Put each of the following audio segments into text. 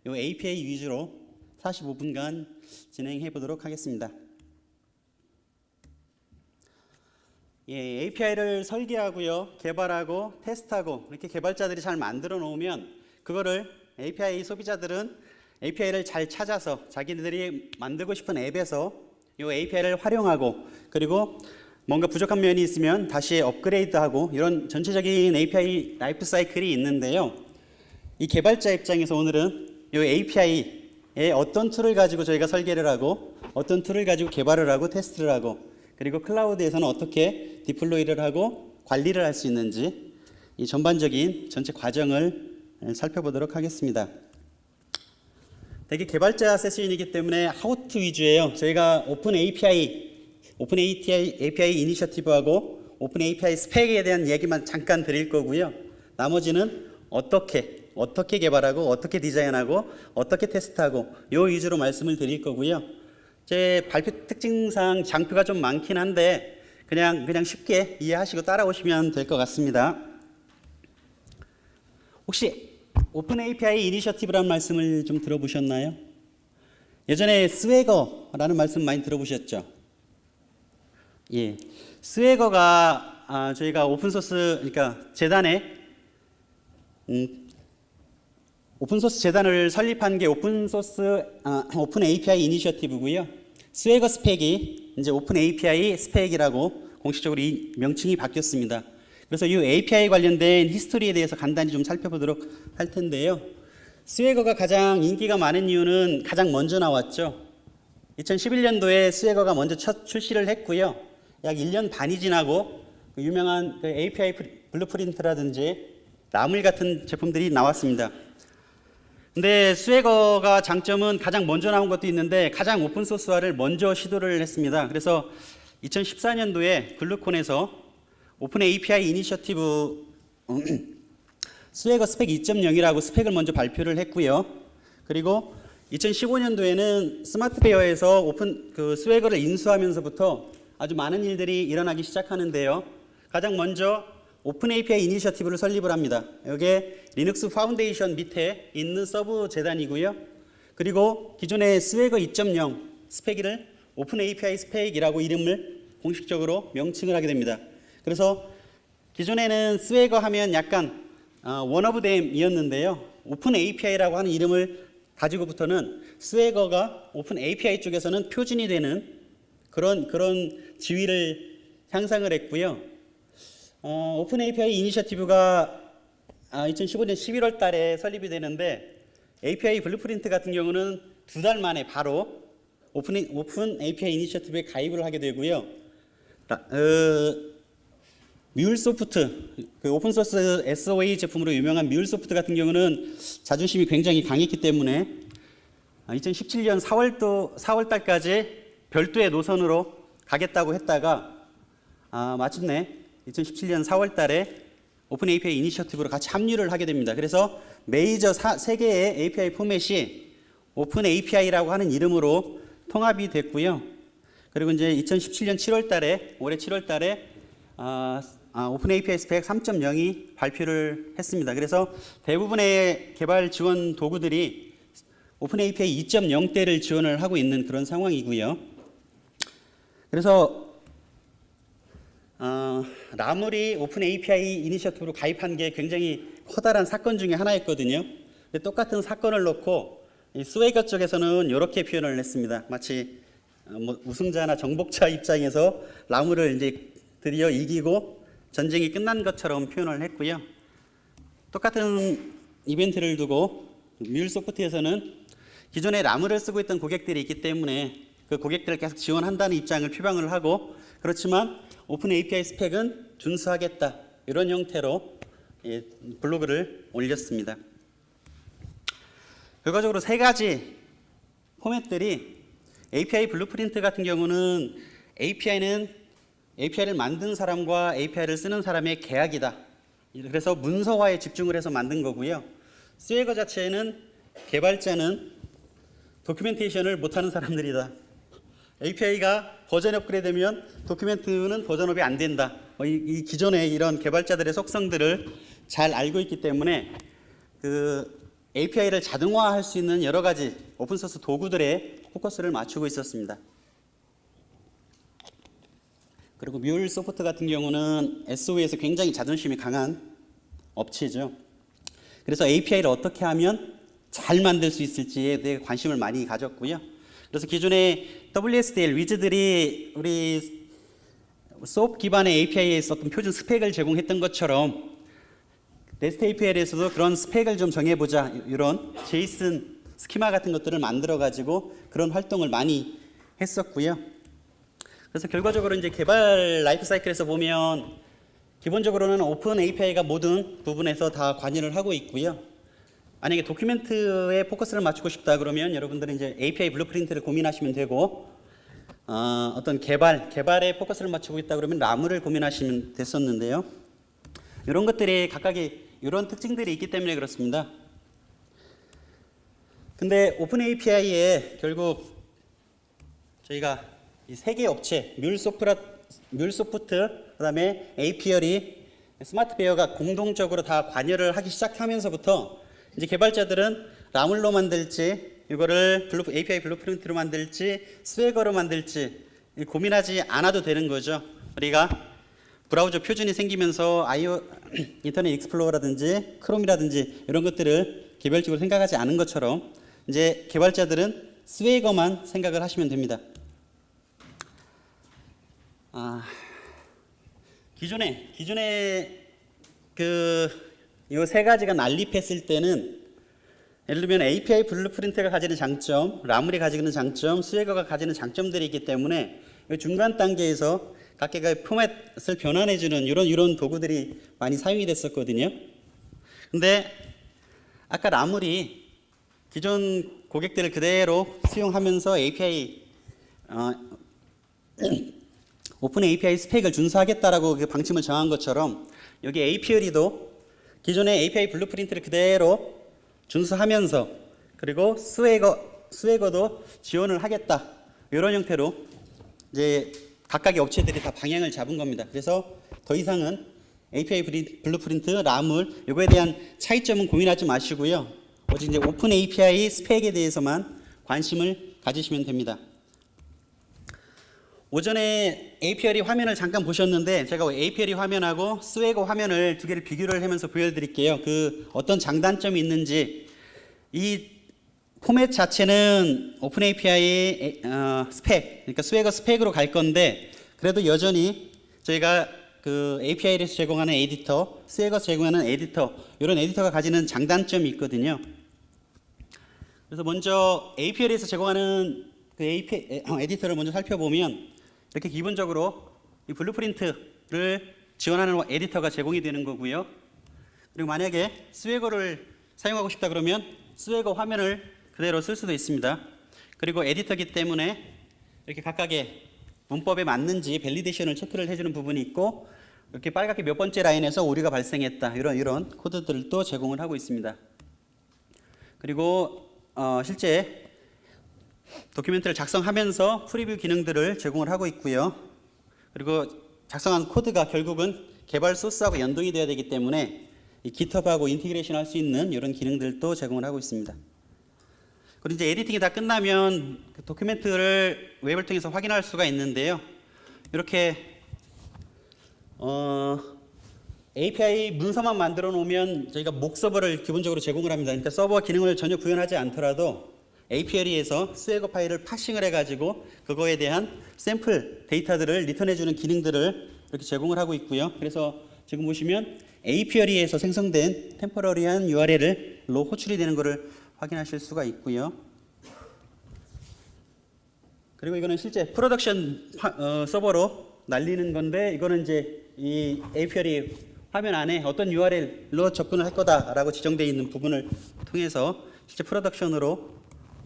이 API 위주로 45분간 진행해 보도록 하겠습니다. API를 설계하고요, 개발하고 테스트하고 이렇게 개발자들이 잘 만들어 놓으면 그거를 API 소비자들은 API를 잘 찾아서 자기들이 만들고 싶은 앱에서 이 API를 활용하고, 그리고 뭔가 부족한 면이 있으면 다시 업그레이드하고, 이런 전체적인 API 라이프 사이클이 있는데요. 이 개발자 입장에서 오늘은 이 API에 어떤 툴을 가지고 저희가 설계를 하고, 어떤 툴을 가지고 개발을 하고 테스트를 하고, 그리고 클라우드에서는 어떻게 디플로이를 하고 관리를 할 수 있는지, 이 전반적인 전체 과정을 살펴보도록 하겠습니다. 되게 개발자 세션이기 때문에 how to 위주예요. 저희가 오픈 API 이니셔티브하고 오픈 API 스펙에 대한 얘기만 잠깐 드릴 거고요. 나머지는 어떻게 개발하고, 어떻게 디자인하고, 어떻게 테스트하고, 요 위주로 말씀을 드릴 거고요. 제 발표 특징상 장표가 좀 많긴 한데 그냥 쉽게 이해하시고 따라오시면 될 것 같습니다. 혹시 오픈 API 이니셔티브라는 말씀을 좀 들어보셨나요? 예전에 스웨거라는 말씀 많이 들어보셨죠? 예, 스웨거가 저희가 오픈소스, 그러니까 재단에 오픈소스 재단을 설립한 게 오픈 API 이니셔티브고요. 스웨거 스펙이 이제 오픈 API 스펙이라고 공식적으로 이 명칭이 바뀌었습니다. 그래서 이 API 관련된 히스토리에 대해서 간단히 좀 살펴보도록 할 텐데요. 스웨거가 가장 인기가 많은 이유는 가장 먼저 나왔죠. 2011년도에 스웨거가 먼저 첫 출시를 했고요. 약 1년 반이 지나고 그 유명한 그 API 블루프린트라든지 나물 같은 제품들이 나왔습니다. 근데 스웨거가 장점은 가장 먼저 나온 것도 있는데 가장 오픈소스화를 먼저 시도를 했습니다. 그래서 2014년도에 글루콘에서 오픈 API 이니셔티브 스웨거 스펙 2.0이라고 스펙을 먼저 발표를 했고요. 그리고 2015년도에는 스마트베어에서 스웨거를 인수하면서부터 아주 많은 일들이 일어나기 시작하는데요. 가장 먼저 오픈 API 이니셔티브를 설립을 합니다. 이게 리눅스 파운데이션 밑에 있는 서브 재단이고요. 그리고 기존의 스웨거 2.0 스펙을 오픈 API 스펙이라고 이름을 공식적으로 명칭을 하게 됩니다. 그래서 기존에는 스웨거 하면 약간 one of them이었는데요. 오픈 API라고 하는 이름을 가지고부터는 스웨거가 오픈 API 쪽에서는 표준이 되는 그런 지위를 향상을 했고요. 오픈 API 이니셔티브가 2015년 11월 달에 설립이 되는데 API 블루프린트 같은 경우는 2달 만에 바로 오픈 API 이니셔티브에 가입을 하게 되고요. 뮬소프트, 그 오픈소스 SOA 제품으로 유명한 뮬소프트 같은 경우는 자존심이 굉장히 강했기 때문에 2017년 4월 달까지 별도의 노선으로 가겠다고 했다가 마침내 2017년 4월 달에 오픈 API 이니셔티브로 같이 합류를 하게 됩니다. 그래서 메이저 3개의 API 포맷이 오픈 API라고 하는 이름으로 통합이 됐고요. 그리고 이제 2017년 7월 달에, 올해 7월 달에 오픈 API 스펙 3.0이 발표를 했습니다. 그래서 대부분의 개발 지원 도구들이 오픈 API 2.0대를 지원을 하고 있는 그런 상황이고요. 그래서 라물이 오픈 API 이니셔티브로 가입한 게 굉장히 커다란 사건 중에 하나였거든요. 근데 똑같은 사건을 놓고 이 스웨거 쪽에서는 이렇게 표현을 했습니다. 마치 우승자나 정복자 입장에서 라물을 이제 드디어 이기고 전쟁이 끝난 것처럼 표현을 했고요. 똑같은 이벤트를 두고 뮬소프트에서는 기존에 라물을 쓰고 있던 고객들이 있기 때문에 그 고객들을 계속 지원한다는 입장을 표방을 하고, 그렇지만 오픈 API 스펙은 준수하겠다, 이런 형태로 블로그를 올렸습니다. 결과적으로 3가지 포맷들이 API 블루프린트 같은 경우는 API를 만든 사람과 API를 쓰는 사람의 계약이다. 그래서 문서화에 집중을 해서 만든 거고요. 스웨거 자체는 개발자는 도큐멘테이션을 못하는 사람들이다. API가 버전 업그레이드되면 도큐멘트는 버전업이 안 된다. 이 기존의 이런 개발자들의 속성들을 잘 알고 있기 때문에 그 API를 자동화할 수 있는 여러 가지 오픈소스 도구들에 포커스를 맞추고 있었습니다. 그리고 뮬소프트 같은 경우는 SOE에서 굉장히 자존심이 강한 업체죠. 그래서 API를 어떻게 하면 잘 만들 수 있을지에 대해 관심을 많이 가졌고요. 그래서 기존에 WSDL 위즈들이 우리 SOAP 기반의 API에 있었던 표준 스펙을 제공했던 것처럼 REST API에서도 그런 스펙을 좀 정해보자, 이런 제이슨 스키마 같은 것들을 만들어 가지고 그런 활동을 많이 했었고요. 그래서 결과적으로 이제 개발 라이프 사이클에서 보면 기본적으로는 오픈 API가 모든 부분에서 다 관여를 하고 있고요. 만약에 도큐멘트에 포커스를 맞추고 싶다 그러면 여러분들은 이제 API 블루프린트를 고민하시면 되고, 어떤 개발에 포커스를 맞추고 있다 그러면 라무를 고민하시면 됐었는데요. 이런 것들이 각각의 이런 특징들이 있기 때문에 그렇습니다. 근데 오픈 API에 결국 저희가 이 세 개 업체 뮬소프트, 그다음에 APR이 스마트베어가 공동적으로 다 관여를 하기 시작하면서부터 이제 개발자들은 라물로 만들지, 이거를 API 블루프린트로 만들지, 스웨거로 만들지 고민하지 않아도 되는 거죠. 우리가 브라우저 표준이 생기면서 인터넷 익스플로러라든지 크롬이라든지 이런 것들을 개별적으로 생각하지 않은 것처럼 이제 개발자들은 스웨거만 생각을 하시면 됩니다. 기존에 요 세 가지가 난립했을 때는 예를 들면 API 블루프린트가 가지는 장점, 라물이 가지는 장점, 스웨거가 가지는 장점들이 있기 때문에 중간 단계에서 각각의 포맷을 변환해주는 이런 도구들이 많이 사용이 됐었거든요. 근데 아까 라물이 기존 고객들을 그대로 수용하면서 API 오픈 API 스펙을 준수하겠다라고 방침을 정한 것처럼 여기 APR이도 기존의 API 블루프린트를 그대로 준수하면서 그리고 스웨거도 지원을 하겠다, 이런 형태로 이제 각각의 업체들이 다 방향을 잡은 겁니다. 그래서 더 이상은 API 블루프린트, 라물 이거에 대한 차이점은 고민하지 마시고요. 오직 이제 오픈 API 스펙에 대해서만 관심을 가지시면 됩니다. 오전에 APR이 화면을 잠깐 보셨는데 제가 APR이 화면하고 스웨거 화면을 두 개를 비교를 하면서 보여드릴게요. 그 어떤 장단점이 있는지. 이 포맷 자체는 오픈 API 스펙, 그러니까 스웨거 스펙으로 갈 건데 그래도 여전히 저희가 그 API에서 제공하는 에디터, 스웨거에서 제공하는 에디터, 이런 에디터가 가지는 장단점이 있거든요. 그래서 먼저 API에서 제공하는 그 에디터를 먼저 살펴보면 이렇게 기본적으로 이 블루프린트를 지원하는 에디터가 제공이 되는 거고요. 그리고 만약에 스웨거를 사용하고 싶다 그러면 스웨거 화면을 그대로 쓸 수도 있습니다. 그리고 에디터이기 때문에 이렇게 각각의 문법에 맞는지 밸리데이션을 체크를 해주는 부분이 있고, 이렇게 빨갛게 몇 번째 라인에서 오류가 발생했다, 이런 코드들도 제공을 하고 있습니다. 그리고 실제 도큐멘트를 작성하면서 프리뷰 기능들을 제공을 하고 있고요. 그리고 작성한 코드가 결국은 개발 소스하고 연동이 되어야 되기 때문에 이 GitHub하고 인티그레이션 할 수 있는 이런 기능들도 제공을 하고 있습니다. 그리고 이제 에디팅이 다 끝나면 그 도큐멘트를 웹을 통해서 확인할 수가 있는데요. 이렇게 API 문서만 만들어 놓으면 저희가 목 서버를 기본적으로 제공을 합니다. 그러니까 서버 기능을 전혀 구현하지 않더라도 APR에서 스웨거 파일을 파싱을 해가지고 그거에 대한 샘플 데이터들을 리턴해주는 기능들을 이렇게 제공을 하고 있고요. 그래서 지금 보시면 APR에서 생성된 템포러리한 URL로 호출이 되는 것을 확인하실 수가 있고요. 그리고 이거는 실제 프로덕션 서버로 날리는 건데, 이거는 이제 이 APR이 화면 안에 어떤 URL로 접근을 할 거다라고 지정되어 있는 부분을 통해서 실제 프로덕션으로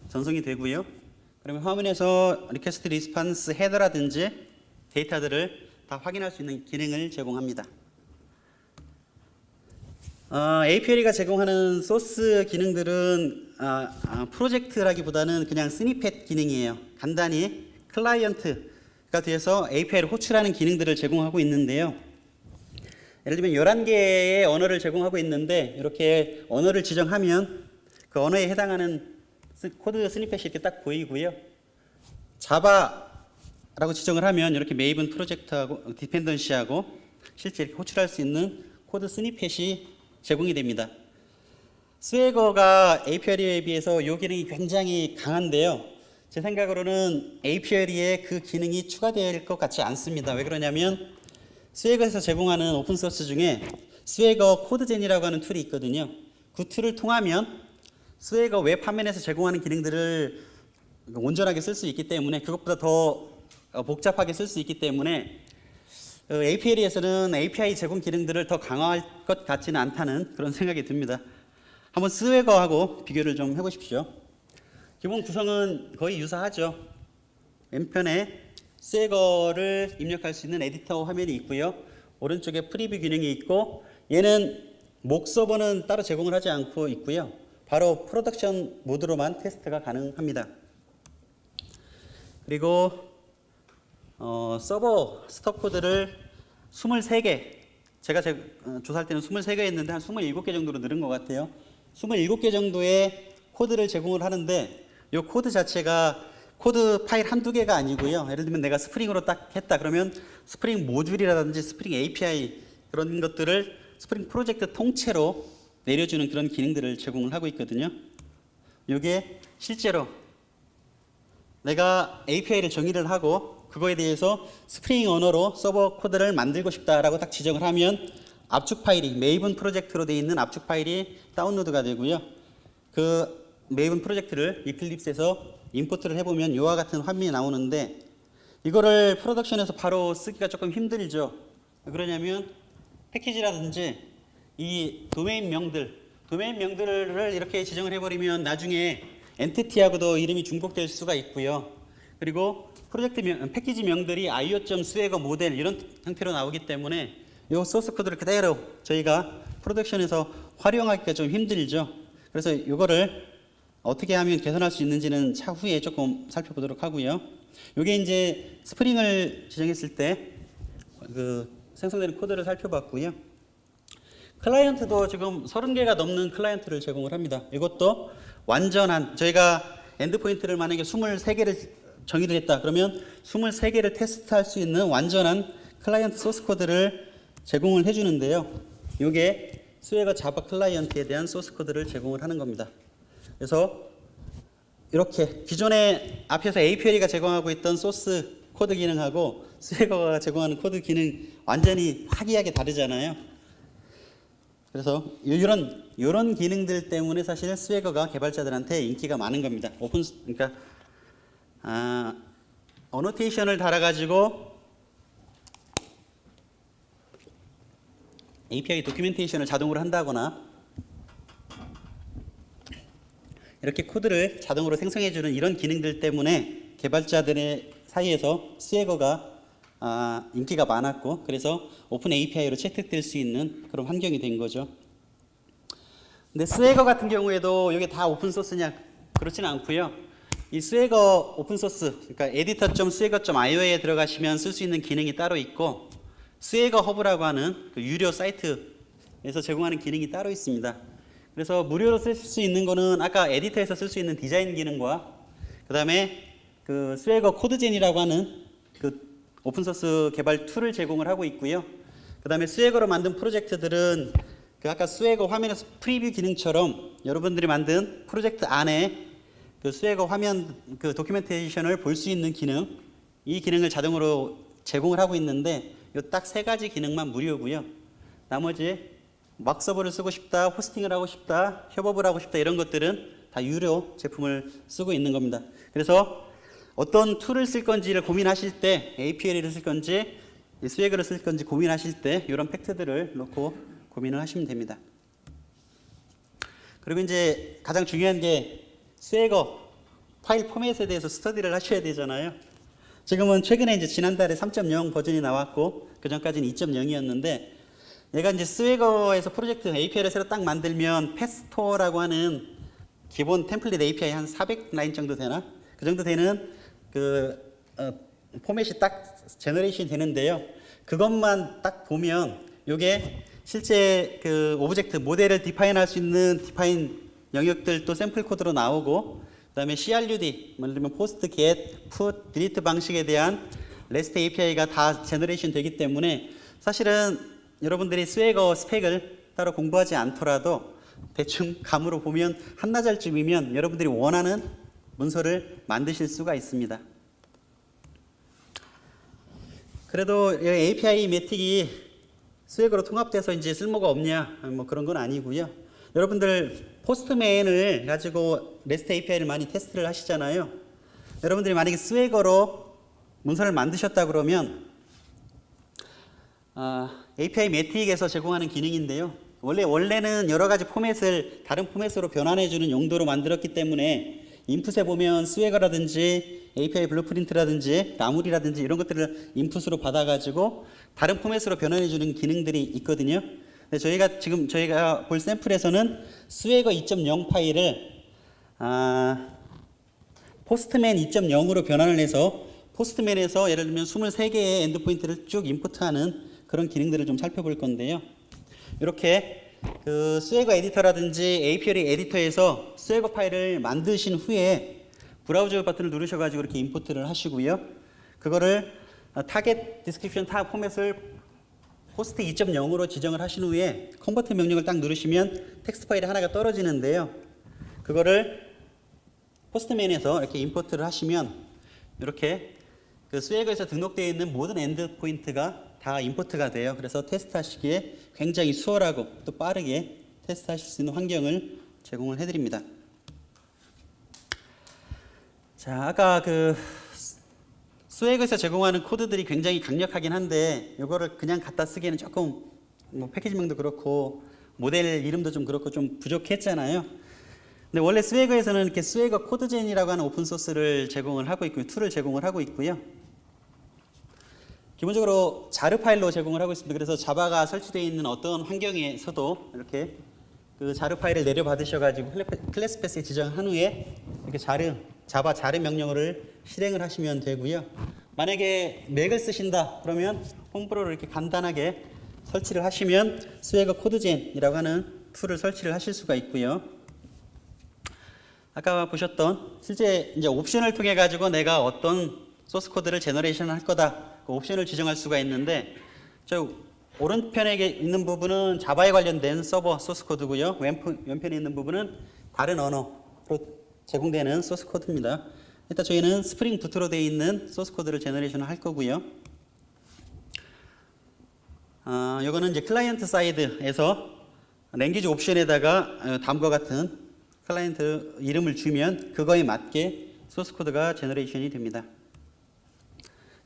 전송이 되고요. 그러면 화면에서 리퀘스트 리스폰스 헤더라든지 데이터들을 다 확인할 수 있는 기능을 제공합니다. APL가 제공하는 소스 기능들은 프로젝트라기보다는 그냥 스니펫 기능이에요. 간단히 클라이언트가 돼서 API를 호출하는 기능들을 제공하고 있는데요. 예를 들면 11개의 언어를 제공하고 있는데 이렇게 언어를 지정하면 그 언어에 해당하는 코드 스니펫이 이렇게 딱 보이고요. 자바라고 지정을 하면 이렇게 메이븐 프로젝트하고 디펜던시하고 실제 이렇게 호출할 수 있는 코드 스니펫이 제공이 됩니다. 스웨거가 API에 비해서 이 기능이 굉장히 강한데요. 제 생각으로는 API에 그 기능이 추가될 것 같지 않습니다. 왜 그러냐면 스웨거에서 제공하는 오픈소스 중에 스웨거 코드젠이라고 하는 툴이 있거든요. 그 툴을 통하면 스웨거 웹 화면에서 제공하는 기능들을 온전하게 쓸 수 있기 때문에 그것보다 더 복잡하게 쓸 수 있기 때문에 API에서는 API 제공 기능들을 더 강화할 것 같지는 않다는 그런 생각이 듭니다. 한번 스웨거하고 비교를 좀 해보십시오. 기본 구성은 거의 유사하죠. 왼편에 스웨거를 입력할 수 있는 에디터 화면이 있고요. 오른쪽에 프리뷰 기능이 있고 얘는 목 서버는 따로 제공을 하지 않고 있고요. 바로 프로덕션 모드로만 테스트가 가능합니다. 그리고 서버 스톱 코드를 23개, 제가 조사할 때는 23개였는데 한 27개 정도로 늘은 것 같아요. 27개 정도의 코드를 제공을 하는데 이 코드 자체가 코드 파일 한두 개가 아니고요. 예를 들면 내가 스프링으로 딱 했다 그러면 스프링 모듈이라든지 스프링 API 그런 것들을 스프링 프로젝트 통째로 내려주는 그런 기능들을 제공을 하고 있거든요. 이게 실제로 내가 API를 정의를 하고 그거에 대해서 스프링 언어로 서버 코드를 만들고 싶다라고 딱 지정을 하면 압축 파일이 메이븐 프로젝트로 되어 있는 압축 파일이 다운로드가 되고요. 그 메이븐 프로젝트를 이클립스에서 임포트를 해보면 이와 같은 화면이 나오는데 이거를 프로덕션에서 바로 쓰기가 조금 힘들죠. 왜 그러냐면 패키지라든지 이 도메인 명들을 이렇게 지정을 해버리면 나중에 엔티티하고도 이름이 중복될 수가 있고요. 그리고 패키지 명들이 io.swagger 모델 이런 형태로 나오기 때문에 이 소스 코드를 그대로 저희가 프로덕션에서 활용하기가 좀 힘들죠. 그래서 이거를 어떻게 하면 개선할 수 있는지는 차후에 조금 살펴보도록 하고요. 이게 이제 스프링을 지정했을 때 그 생성되는 코드를 살펴봤고요. 클라이언트도 지금 30개가 넘는 클라이언트를 제공을 합니다. 이것도 완전한 저희가 엔드포인트를 만약에 23개를 정의를 했다 그러면 23개를 테스트할 수 있는 완전한 클라이언트 소스 코드를 제공을 해주는데요. 이게 스웨거 자바 클라이언트에 대한 소스 코드를 제공을 하는 겁니다. 그래서 이렇게 기존에 앞에서 API가 제공하고 있던 소스 코드 기능하고 스웨거가 제공하는 코드 기능 완전히 화기하게 다르잖아요. 그래서 이런 기능들 때문에 사실 스웨거가 개발자들한테 인기가 많은 겁니다. 그러니까 어노테이션을 달아가지고 API 도큐멘테이션을 자동으로 한다거나 이렇게 코드를 자동으로 생성해주는 이런 기능들 때문에 개발자들의 사이에서 스웨거가 인기가 많았고 그래서 오픈 API로 채택될 수 있는 그런 환경이 된 거죠. 근데 스웨거 같은 경우에도 이게 다 오픈소스냐 그렇지는 않고요. 이 스웨거 오픈소스 그러니까 editor.swagger.io에 들어가시면 쓸 수 있는 기능이 따로 있고 스웨거 허브라고 하는 그 유료 사이트에서 제공하는 기능이 따로 있습니다. 그래서 무료로 쓸 수 있는 거는 아까 에디터에서 쓸 수 있는 디자인 기능과 그 다음에 그 스웨거 코드젠이라고 하는 그 오픈소스 개발 툴을 제공을 하고 있고요. 그 다음에 스웨거로 만든 프로젝트들은 그 아까 스웨거 화면에서 프리뷰 기능처럼 여러분들이 만든 프로젝트 안에 그 스웨거 화면 그 도큐멘테이션을 볼 수 있는 기능 이 기능을 자동으로 제공을 하고 있는데 이 딱 세 가지 기능만 무료고요. 나머지 막 서버를 쓰고 싶다, 호스팅을 하고 싶다, 협업을 하고 싶다 이런 것들은 다 유료 제품을 쓰고 있는 겁니다. 그래서 어떤 툴을 쓸 건지를 고민하실 때 API를 쓸 건지 스웨거를 쓸 건지 고민하실 때 이런 팩트들을 놓고 고민을 하시면 됩니다. 그리고 이제 가장 중요한 게 스웨거 파일 포맷에 대해서 스터디를 하셔야 되잖아요. 지금은 최근에 이제 지난달에 3.0 버전이 나왔고 그 전까지는 2.0이었는데 얘가 이제 스웨거에서 프로젝트 API를 새로 딱 만들면 패스토어라고 하는 기본 템플릿 API 한 400라인 정도 되나? 그 정도 되는 포맷이 딱 제너레이션이 되는데요. 그것만 딱 보면 이게 실제 그 오브젝트 모델을 디파인할 수 있는 디파인 영역들 또 샘플 코드로 나오고, 그다음에 CRUD, 예를 들면 post, get, put, delete 방식에 대한 REST API가 다 제너레이션 되기 때문에 사실은 여러분들이 스웨거 스펙을 따로 공부하지 않더라도 대충 감으로 보면 한나절쯤이면 여러분들이 원하는 문서를 만드실 수가 있습니다. 그래도 API 매틱이 스웨거로 통합돼서 이제 쓸모가 없냐, 뭐 그런 건 아니고요. 여러분들 포스트맨을 가지고 REST API를 많이 테스트를 하시잖아요. 여러분들이 만약에 스웨거로 문서를 만드셨다 그러면 API 매틱에서 제공하는 기능인데요. 원래는 여러 가지 포맷을 다른 포맷으로 변환해주는 용도로 만들었기 때문에 인풋에 보면 스웨거라든지 API 블루프린트라든지 라물이라든지 이런 것들을 인풋으로 받아가지고 다른 포맷으로 변환해주는 기능들이 있거든요. 근데 저희가 볼 샘플에서는 스웨거 2.0 파일을 포스트맨 2.0으로 변환을 해서 포스트맨에서 예를 들면 23개의 엔드포인트를 쭉 인풋하는 그런 기능들을 좀 살펴볼 건데요. 이렇게 그 스웨거 에디터라든지 API 에디터에서 스웨거 파일을 만드신 후에 브라우저 버튼을 누르셔가지고 이렇게 임포트를 하시고요. 그거를 타겟 디스크립션 타 포맷을 포스트 2.0으로 지정을 하신 후에 컨버트 명령을 딱 누르시면 텍스트 파일이 하나가 떨어지는데요. 그거를 포스트맨에서 이렇게 임포트를 하시면 이렇게 그 스웨거에서 등록되어 있는 모든 엔드 포인트가 다 임포트가 돼요. 그래서 테스트하시기에 굉장히 수월하고 또 빠르게 테스트하실 수 있는 환경을 제공을 해드립니다. 자, 아까 그 스웨거에서 제공하는 코드들이 굉장히 강력하긴 한데 이거를 그냥 갖다 쓰기에는 조금 뭐 패키지명도 그렇고 모델 이름도 좀 그렇고 좀 부족했잖아요. 근데 원래 스웨거에서는 이렇게 스웨거 코드젠이라고 하는 오픈 소스를 제공을 하고 있고요. 툴을 제공을 하고 있고요. 기본적으로 자르 파일로 제공을 하고 있습니다. 그래서 자바가 설치되어 있는 어떤 환경에서도 이렇게 그 자르 파일을 내려 받으셔가지고 클래스 패스에 지정한 후에 이렇게 자바 자르 명령어를 실행을 하시면 되고요. 만약에 맥을 쓰신다 그러면 홈프로를 이렇게 간단하게 설치를 하시면 스웨거 코드젠이라고 하는 툴을 설치를 하실 수가 있고요. 아까 보셨던 실제 이제 옵션을 통해 가지고 내가 어떤 소스 코드를 제너레이션 할 거다. 그 옵션을 지정할 수가 있는데 저 오른편에 있는 부분은 자바에 관련된 서버 소스 코드고요. 왼편에 있는 부분은 다른 언어로 제공되는 소스 코드입니다. 일단 저희는 스프링 부트로 되어 있는 소스 코드를 제너레이션 할 거고요. 이거는 이제 클라이언트 사이드에서 랭귀지 옵션에다가 다음과 같은 클라이언트 이름을 주면 그거에 맞게 소스 코드가 제너레이션이 됩니다.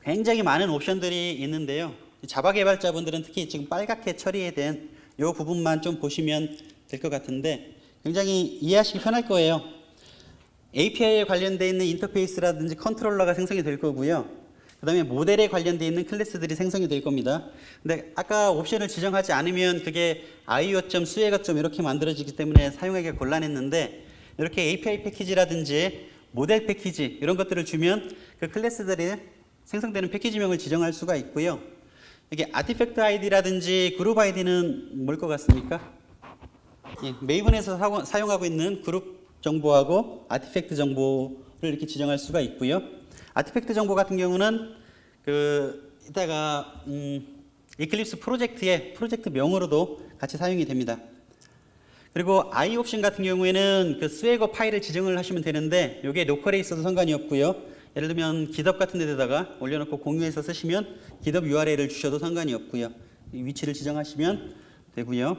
굉장히 많은 옵션들이 있는데요. 자바 개발자분들은 특히 지금 빨갛게 처리된 이 부분만 좀 보시면 될 것 같은데 굉장히 이해하시기 편할 거예요. API에 관련되어 있는 인터페이스라든지 컨트롤러가 생성이 될 거고요. 그 다음에 모델에 관련되어 있는 클래스들이 생성이 될 겁니다. 근데 아까 옵션을 지정하지 않으면 그게 io.swagger. 이렇게 만들어지기 때문에 사용하기가 곤란했는데 이렇게 API 패키지라든지 모델 패키지 이런 것들을 주면 그 클래스들이 생성되는 패키지명을 지정할 수가 있고요. 이게 아티팩트 아이디라든지 그룹 아이디는 뭘 것 같습니까? 메이븐에서 사용하고 있는 그룹 정보하고 아티팩트 정보를 이렇게 지정할 수가 있고요. 아티팩트 정보 같은 경우는 이따가 이클립스 프로젝트의 프로젝트 명으로도 같이 사용이 됩니다. 그리고 I 옵션 같은 경우에는 그 스웨거 파일을 지정을 하시면 되는데 이게 로컬에 있어도 상관이 없고요. 예를 들면 GitHub 같은 데다가 올려놓고 공유해서 쓰시면 GitHub URL을 주셔도 상관이 없고요. 이 위치를 지정하시면 되고요.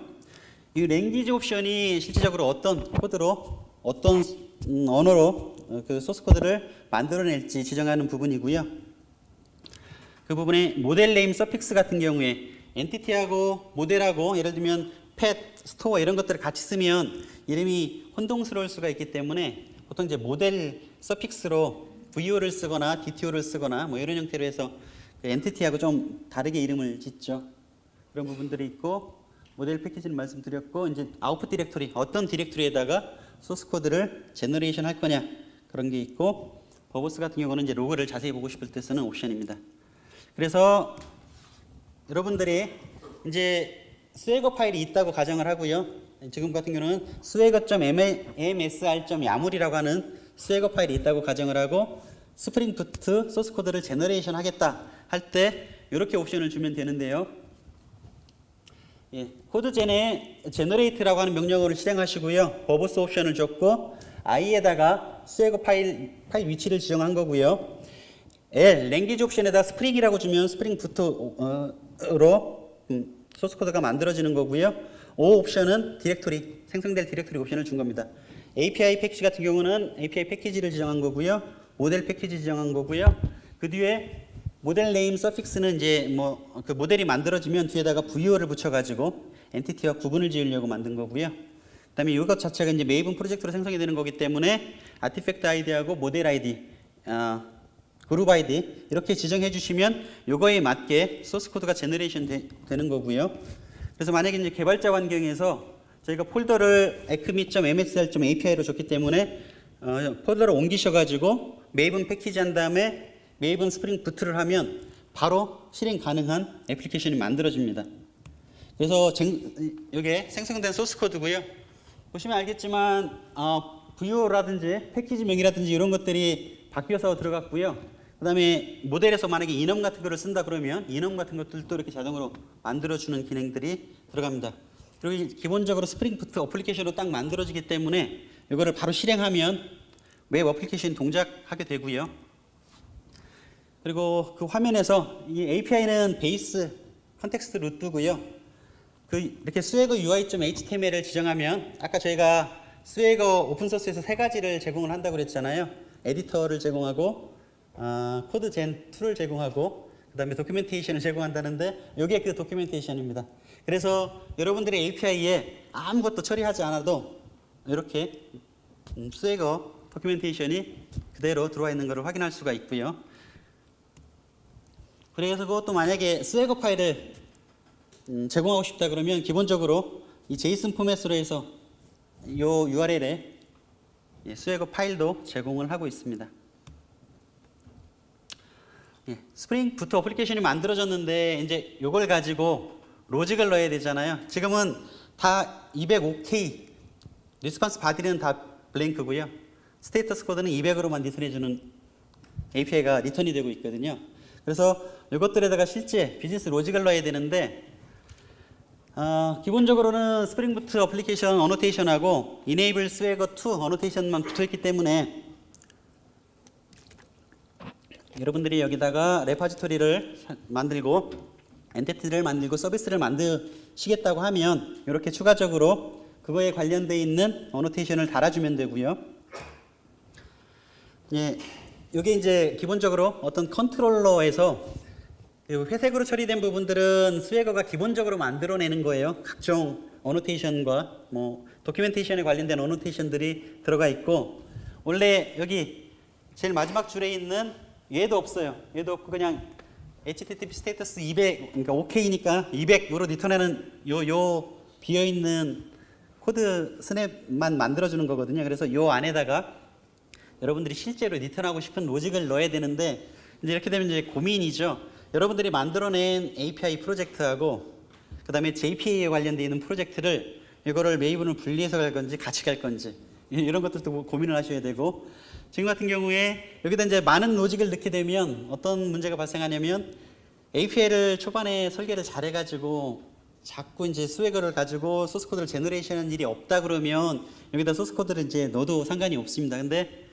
이 랭귀지 옵션이 실질적으로 어떤 코드로 어떤 언어로 그 소스 코드를 만들어낼지 지정하는 부분이고요. 그 부분에 모델 네임 서픽스 같은 경우에 엔티티하고 모델하고 예를 들면 펫, 스토어 이런 것들을 같이 쓰면 이름이 혼동스러울 수가 있기 때문에 보통 이제 모델 서픽스로 VO를 쓰거나 DTO를 쓰거나 뭐 이런 형태로 해서 그 엔티티하고 좀 다르게 이름을 짓죠. 그런 부분들이 있고 모델 패키지는 말씀드렸고 이제 아웃풋 디렉토리 어떤 디렉토리에다가 소스 코드를 제너레이션 할 거냐 그런 게 있고 버버스 같은 경우는 이제 로그를 자세히 보고 싶을 때 쓰는 옵션입니다. 그래서 여러분들이 이제 스웨거 파일이 있다고 가정을 하고요. 지금 같은 경우는 swagger.amsr.yaml이라고 하는 스웨거 파일이 있다고 가정을 하고 스프링 부트 소스 코드를 제너레이션 하겠다 할 때 이렇게 옵션을 주면 되는데요. 예, 코드젠에 제너레이트라고 하는 명령어를 실행하시고요. 버버스 옵션을 줬고 i에다가 스웨거 파일 위치를 지정한 거고요. L 랭귀지 옵션에다 스프링이라고 주면 스프링 부트로 소스 코드가 만들어지는 거고요. O 옵션은 디렉토리 생성될 디렉토리 옵션을 준 겁니다. API 패키지 같은 경우는 API 패키지를 지정한 거고요. 모델 패키지 지정한 거고요. 그 뒤에 모델 네임 서픽스는 이제 뭐 그 모델이 만들어지면 뒤에다가 VO를 붙여가지고 엔티티와 구분을 지으려고 만든 거고요. 그다음에 이것 자체가 이제 메이븐 프로젝트로 생성이 되는 거기 때문에 아티팩트 아이디하고 모델 아이디, 그룹 아이디 이렇게 지정해 주시면 요거에 맞게 소스 코드가 제너레이션 되는 거고요. 그래서 만약에 이제 개발자 환경에서 저희가 폴더를 acme.msr.api로 줬기 때문에 폴더를 옮기셔가지고 메이븐 패키지 한 다음에 메이븐 스프링 부트를 하면 바로 실행 가능한 애플리케이션이 만들어집니다. 그래서 이게 생성된 소스 코드고요. 보시면 알겠지만 VO라든지 패키지명이라든지 이런 것들이 바뀌어서 들어갔고요. 그 다음에 모델에서 만약에 인엄 같은 거를 쓴다 그러면 인엄 같은 것들도 이렇게 자동으로 만들어주는 기능들이 들어갑니다. 그리고 기본적으로 스프링 부트 어플리케이션으로 딱 만들어지기 때문에 이거를 바로 실행하면 웹 어플리케이션이 동작하게 되고요. 그리고 그 화면에서 이 API는 베이스 컨텍스트 루트고요. 이렇게 swagger UI.html을 지정하면 아까 저희가 swagger 오픈소스에서 세 가지를 제공을 한다고 그랬잖아요. 에디터를 제공하고 코드 젠 툴을 제공하고 그 다음에 도큐멘테이션을 제공한다는데 이게 그 도큐멘테이션입니다. 그래서 여러분들의 API에 아무것도 처리하지 않아도 이렇게 swagger 도큐멘테이션이 그대로 들어와 있는 것을 확인할 수가 있고요. 그래서 그것도 만약에 swagger 파일을 제공하고 싶다 그러면 기본적으로 이 JSON 포맷으로 해서 이 URL에 swagger 파일도 제공을 하고 있습니다. 예, 스프링 부트 어플리케이션이 만들어졌는데 이제 이걸 가지고 로직을 넣어야 되잖아요. 지금은 다 205K 리스폰스 바디는 다 블랭크고요. 스테이터스 코드는 200으로만 리턴해주는 API가 리턴이 되고 있거든요. 그래서 이것들에다가 실제 비즈니스 로직을 넣어야 되는데 기본적으로는 스프링 부트 어플리케이션 어노테이션하고 enable swagger 2 어노테이션만 붙어있기 때문에 여러분들이 여기다가 레파지토리를 만들고 엔티티를 만들고 서비스를 만드시겠다고 하면 이렇게 추가적으로 그거에 관련되어 있는 어노테이션을 달아주면 되고요. 예, 이게 이제 기본적으로 어떤 컨트롤러에서 회색으로 처리된 부분들은 스웨거가 기본적으로 만들어내는 거예요. 각종 어노테이션과 뭐 도큐멘테이션에 관련된 어노테이션들이 들어가 있고 원래 여기 제일 마지막 줄에 있는 얘도 없어요. 얘도 없고 그냥 HTTP 스테이터스 200 그러니까 OK니까 200으로 리턴하는 요 비어 있는 코드 스냅만 만들어주는 거거든요. 그래서 요 안에다가 여러분들이 실제로 리턴하고 싶은 로직을 넣어야 되는데 이제 이렇게 되면 이제 고민이죠. 여러분들이 만들어낸 API 프로젝트하고 그 다음에 JPA에 관련되어 있는 프로젝트를 이거를 메이븐을 분리해서 갈 건지 같이 갈 건지 이런 것들도 고민을 하셔야 되고 지금 같은 경우에 여기다 이제 많은 로직을 넣게 되면 어떤 문제가 발생하냐면 API를 초반에 설계를 잘해가지고 자꾸 이제 스웨거를 가지고 소스 코드를 제너레이션하는 일이 없다 그러면 여기다 소스 코드를 이제 넣어도 상관이 없습니다. 근데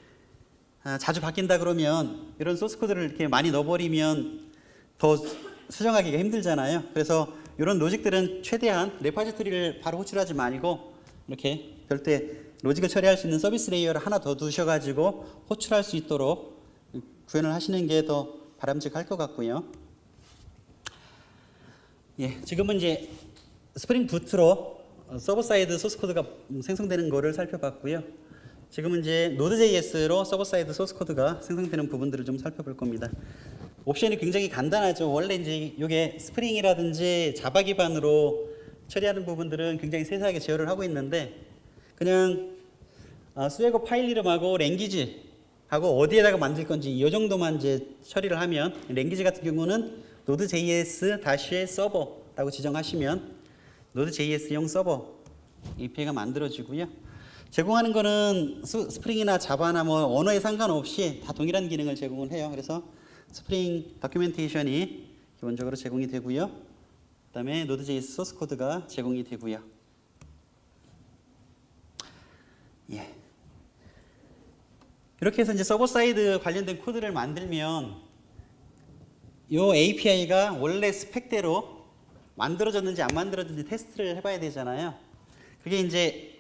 자주 바뀐다 그러면 이런 소스 코드를 이렇게 많이 넣어버리면 더 수정하기가 힘들잖아요. 그래서 이런 로직들은 최대한 레파지토리를 바로 호출하지 말고 이렇게 별도의 로직을 처리할 수 있는 서비스 레이어를 하나 더 두셔가지고 호출할 수 있도록 구현을 하시는 게 더 바람직할 것 같고요. 예, 지금은 이제 스프링 부트로 서버 사이드 소스 코드가 생성되는 거를 살펴봤고요. 지금은 이제 Node.js로 서버 사이드 소스 코드가 생성되는 부분들을 좀 살펴볼 겁니다. 옵션이 굉장히 간단하죠. 원래 이제 이게 스프링이라든지 자바 기반으로 처리하는 부분들은 굉장히 세세하게 제어를 하고 있는데 그냥 스웨거 파일 이름하고 랭귀지하고 어디에다가 만들 건지 이 정도만 이제 처리를 하면 랭귀지 같은 경우는 Node.js-서버라고 지정하시면 Node.js용 서버 API가 만들어지고요. 제공하는 거는 스프링이나 자바나 뭐 언어에 상관없이 다 동일한 기능을 제공을 해요. 그래서 스프링 다큐멘테이션이 기본적으로 제공이 되고요. 그다음에 노드.js 소스 코드가 제공이 되고요. 예. 이렇게 해서 이제 서버 사이드 관련된 코드를 만들면 이 API가 원래 스펙대로 만들어졌는지 안 만들어졌는지 테스트를 해봐야 되잖아요. 그게 이제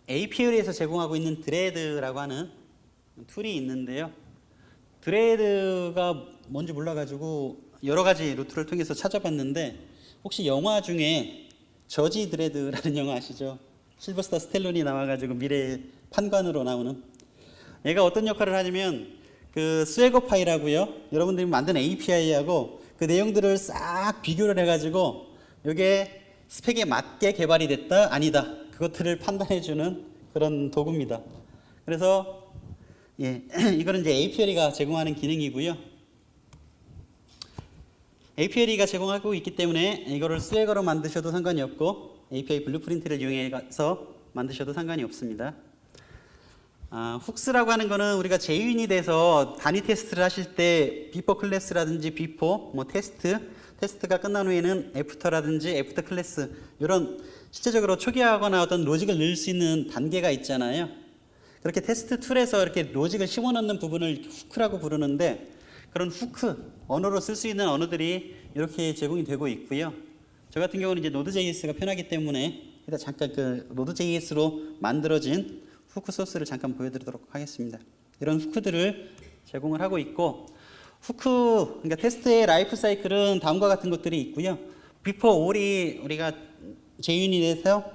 API에서 제공하고 있는 드레드라고 하는 툴이 있는데요. 드레드가 뭔지 몰라가지고 여러 가지 루트를 통해서 찾아봤는데 혹시 영화 중에 저지 드레드라는 영화 아시죠? 실버스타 스텔론이 나와가지고 미래의 판관으로 나오는 얘가 어떤 역할을 하냐면 그 스웨거 파이라고요. 여러분들이 만든 API하고 그 내용들을 싹 비교를 해가지고 이게 스펙에 맞게 개발이 됐다 아니다 그것들을 판단해주는 그런 도구입니다. 그래서 예, 이거는 이제 APLE가 제공하는 기능이고요. APLE가 제공하고 있기 때문에 이거를 스웨거로 만드셔도 상관이 없고 API 블루프린트를 이용해서 만드셔도 상관이 없습니다. 훅스라고 하는 거는 우리가 제휴인이 돼서 단위 테스트를 하실 때 비포 클래스라든지 비포 뭐 테스트가 끝난 후에는 애프터라든지 애프터 클래스 이런 실제적으로 초기화하거나 어떤 로직을 넣을 수 있는 단계가 있잖아요. 그렇게 테스트 툴에서 이렇게 로직을 심어넣는 부분을 후크라고 부르는데 그런 후크 언어로 쓸 수 있는 언어들이 이렇게 제공이 되고 있고요. 저 같은 경우는 이제 노드.js가 편하기 때문에 일단 잠깐 그 노드.js로 만들어진 후크 소스를 잠깐 보여드리도록 하겠습니다. 이런 후크들을 제공을 하고 있고 후크 그러니까 테스트의 라이프 사이클은 다음과 같은 것들이 있고요. 비포 올이 우리가 제휴인이 돼서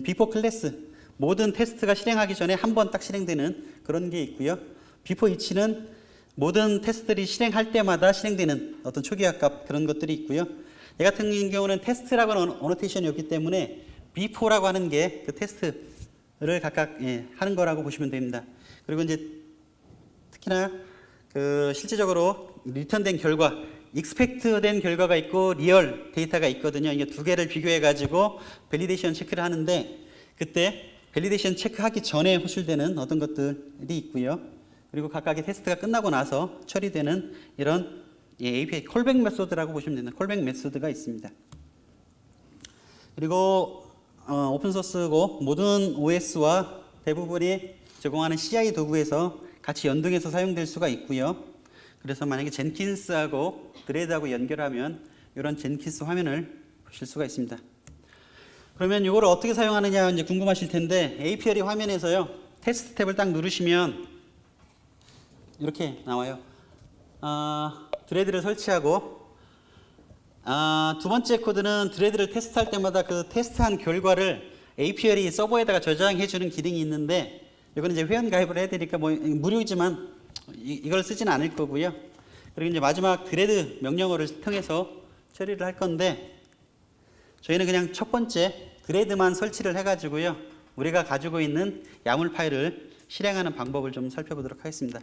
비포 클래스 모든 테스트가 실행하기 전에 한 번 딱 실행되는 그런 게 있고요. 비포 이치는 모든 테스트들이 실행할 때마다 실행되는 어떤 초기화 값 그런 것들이 있고요. 얘 같은 경우는 테스트라고 하는 어노테이션이 없기 때문에 비포라고 하는 게 그 테스트를 각각 하는 거라고 보시면 됩니다. 그리고 이제 특히나 그 실제적으로 리턴된 결과, 익스펙트된 결과가 있고 리얼 데이터가 있거든요. 이게 두 개를 비교해 가지고 밸리데이션 체크를 하는데 그때 밸리데이션 체크하기 전에 호출되는 어떤 것들이 있고요. 그리고 각각의 테스트가 끝나고 나서 처리되는 이런 API 콜백 메소드라고 보시면 됩니다. 콜백 메소드가 있습니다. 그리고 오픈소스고 모든 OS와 대부분이 제공하는 CI 도구에서 같이 연동해서 사용될 수가 있고요. 그래서 만약에 젠킨스하고 드레드하고 연결하면 이런 젠킨스 화면을 보실 수가 있습니다. 그러면 이걸 어떻게 사용하느냐 이제 궁금하실 텐데 APLE 화면에서요 테스트 탭을 딱 누르시면 이렇게 나와요. 드레드를 설치하고 두 번째 코드는 드레드를 테스트할 때마다 그 테스트한 결과를 APLE 서버에다가 저장해 주는 기능이 있는데 이거는 이제 회원 가입을 해드리니까 뭐 무료이지만 이걸 쓰지는 않을 거고요. 그리고 이제 마지막 드레드 명령어를 통해서 처리를 할 건데 저희는 그냥 첫 번째 드레드만 설치를 해가지고요. 우리가 가지고 있는 야물 파일을 실행하는 방법을 좀 살펴보도록 하겠습니다.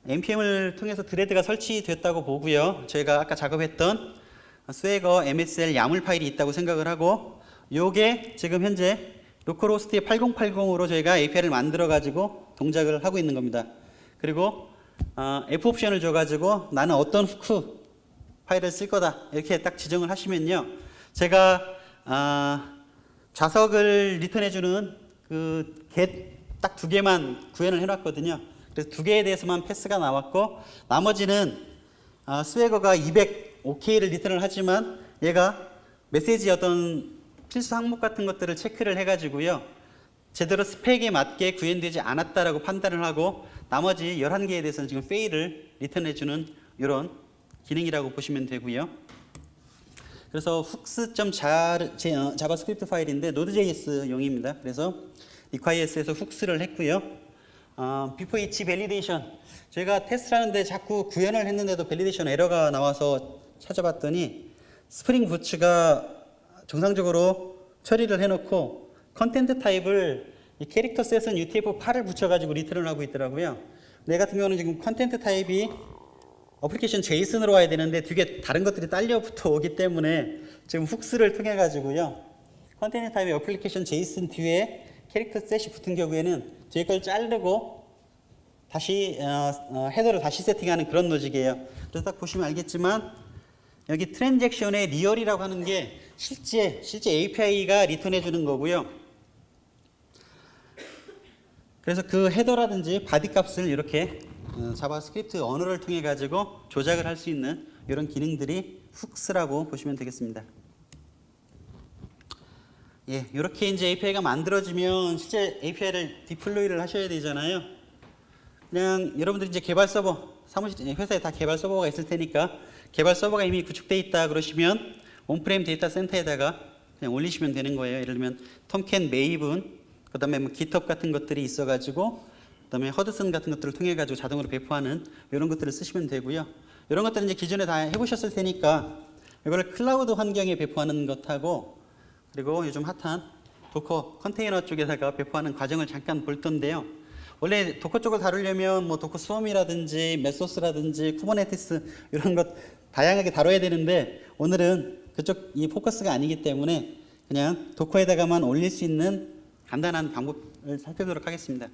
npm을 통해서 드레드가 설치됐다고 보고요. 저희가 아까 작업했던 스웨거 msl 야물 파일이 있다고 생각을 하고 요게 지금 현재 로컬호스트의 8080으로 저희가 API를 만들어 가지고 동작을 하고 있는 겁니다. 그리고 F 옵션을 줘가지고 나는 어떤 후크 파일을 쓸 거다 이렇게 딱 지정을 하시면요. 제가 좌석을 리턴해주는 그 get 딱 두 개만 구현을 해놨거든요. 그래서 두 개에 대해서만 패스가 나왔고 나머지는 스웨거가 200OK를 리턴을 하지만 얘가 메시지 어떤 필수 항목 같은 것들을 체크를 해가지고요. 제대로 스펙에 맞게 구현되지 않았다라고 판단을 하고 나머지 11개에 대해서는 지금 fail을 리턴해주는 이런 기능이라고 보시면 되고요. 그래서 hooks.자바스크립트 파일인데 노드.js용입니다. 그래서 requires에서 hooks를 했고요. before each validation 저희가 테스트를 하는데 자꾸 구현을 했는데도 밸리데이션 에러가 나와서 찾아봤더니 스프링 부츠가 정상적으로 처리를 해놓고 컨텐트 타입을 이 캐릭터 셋은 UTF-8을 붙여가지고 리턴을 하고 있더라고요. 내 같은 경우는 지금 컨텐트 타입이 어플리케이션 제이슨으로 와야 되는데 두 개 다른 것들이 딸려 붙어 오기 때문에 지금 훅스를 통해 가지고요. 컨테이너 타입의 어플리케이션 제이슨 뒤에 캐릭터 셋이 붙은 경우에는 뒤에 걸 자르고 다시 헤더를 다시 세팅하는 그런 로직이에요. 그래서 딱 보시면 알겠지만 여기 트랜잭션의 리얼이라고 하는 게 실제 API가 리턴해 주는 거고요. 그래서 그 헤더라든지 바디 값을 이렇게 자바스크립트 언어를 통해 가지고 조작을 할 수 있는 이런 기능들이 훅스라고 보시면 되겠습니다. 예, 이렇게 이제 API가 만들어지면 실제 API를 디플로이를 하셔야 되잖아요. 그냥 여러분들이 이제 개발 서버, 사무실, 회사에 다 개발 서버가 있을 테니까 개발 서버가 이미 구축되어 있다 그러시면 온프레임 데이터 센터에다가 그냥 올리시면 되는 거예요. 예를 들면 톰캔, 메이븐, 그 다음에 뭐 깃헙 같은 것들이 있어가지고, 그 다음에 허드슨 같은 것들을 통해 가지고 자동으로 배포하는 이런 것들을 쓰시면 되고요. 이런 것들은 이제 기존에 다 해보셨을 테니까 이걸 클라우드 환경에 배포하는 것하고, 그리고 요즘 핫한 도커 컨테이너 쪽에다가 배포하는 과정을 잠깐 볼 텐데요. 원래 도커 쪽을 다루려면 뭐 도커 스웜이라든지 메소스라든지 쿠버네티스 이런 것 다양하게 다뤄야 되는데 오늘은 그쪽 이 포커스가 아니기 때문에 그냥 도커에다가만 올릴 수 있는 간단한 방법을 살펴보도록 하겠습니다.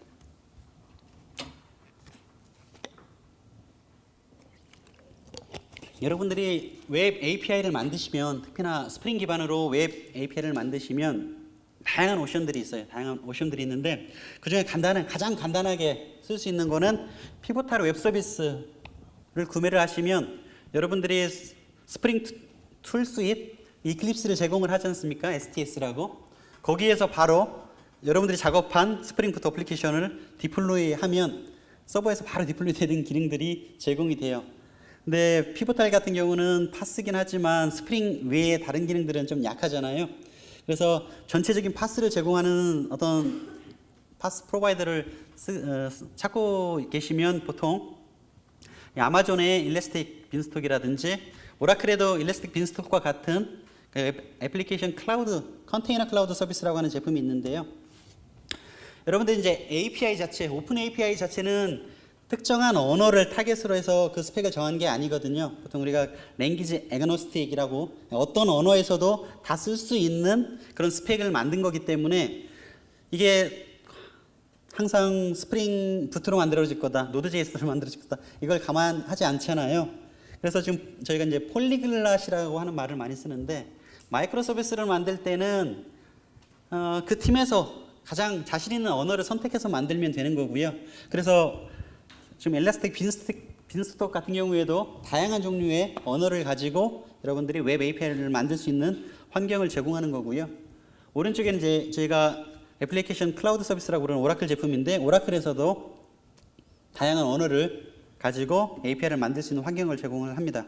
여러분들이 웹 API를 만드시면, 특히나 스프링 기반으로 웹 API를 만드시면 다양한 옵션들이 있어요. 다양한 옵션들이 있는데 그중에 가장 간단하게 쓸 수 있는 거는 피보탈 웹 서비스를 구매를 하시면 여러분들이 스프링 툴 스윗 이클립스를 제공을 하지 않습니까? STS라고. 거기에서 바로 여러분들이 작업한 스프링 푸트 어플리케이션을 디플로이 하면 서버에서 바로 디플로이 되는 기능들이 제공이 돼요. 근데 피보탈 같은 경우는 파스긴 하지만 스프링 외에 다른 기능들은 좀 약하잖아요. 그래서 전체적인 파스를 제공하는 어떤 파스 프로바이더를 찾고 계시면 보통 아마존의 일래스틱 빈스톡이라든지 오라클에도 일래스틱 빈스톡과 같은 그 애플리케이션 클라우드, 컨테이너 클라우드 서비스라고 하는 제품이 있는데요. 여러분들 이제 API 자체, 오픈 API 자체는 특정한 언어를 타겟으로 해서 그 스펙을 정한 게 아니거든요. 보통 우리가 랭귀지 애그노스틱이라고 어떤 언어에서도 다 쓸 수 있는 그런 스펙을 만든 거기 때문에 이게 항상 스프링 부트로 만들어질 거다, 노드.js로 만들어질 거다, 이걸 감안하지 않잖아요. 그래서 지금 저희가 이제 폴리글랏이라고 하는 말을 많이 쓰는데, 마이크로 서비스를 만들 때는 그 팀에서 가장 자신 있는 언어를 선택해서 만들면 되는 거고요. 그래서 지금 엘라스틱 빈스톡 같은 경우에도 다양한 종류의 언어를 가지고 여러분들이 웹 API를 만들 수 있는 환경을 제공하는 거고요. 오른쪽에는 이제 저희가 애플리케이션 클라우드 서비스라고 부르는 오라클 제품인데, 오라클에서도 다양한 언어를 가지고 API를 만들 수 있는 환경을 제공을 합니다.